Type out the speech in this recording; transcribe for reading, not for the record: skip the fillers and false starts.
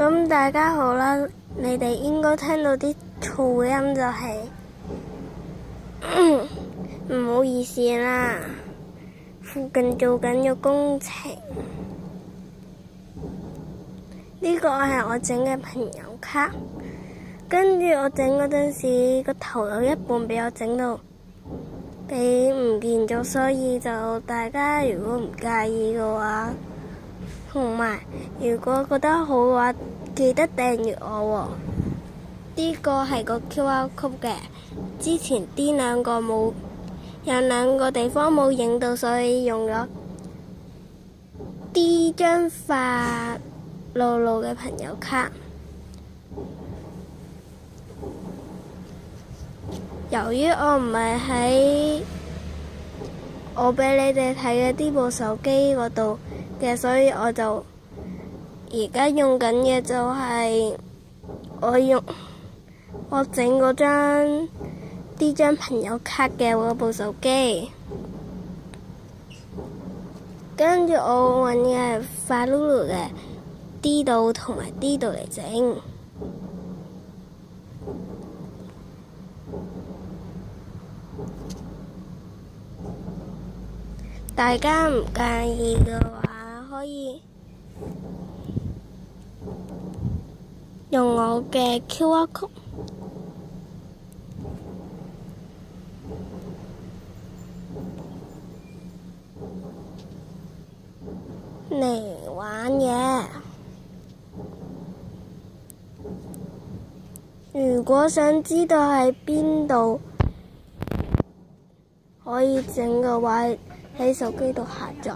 咁大家好啦，你哋應該聽到啲噪音就係唔好意思啦，附近做緊個工程。呢個係我整嘅朋友卡，跟住我整嗰陣時個頭有一半俾我整到俾唔見咗，所以就大家如果唔介意嘅話，同埋如果覺得好嘅話，記得訂閱我喎。呢個係個 QR code 嘅，之前啲兩個冇，有兩個地方冇影到，所以用咗呢張發露露嘅朋友卡。由於我唔係喺我俾你哋睇嘅呢部手機嗰度嘅，所以我就而家用緊嘅就係我整嗰張呢張朋友卡嘅嗰部手機，跟住我揾嘅係發露露嘅呢度同埋呢度嚟整。大家唔介意嘅話，可以用我嘅 QR code。嚟玩嘢。如果想知道喺邊度可以整嘅話，喺手機度下載。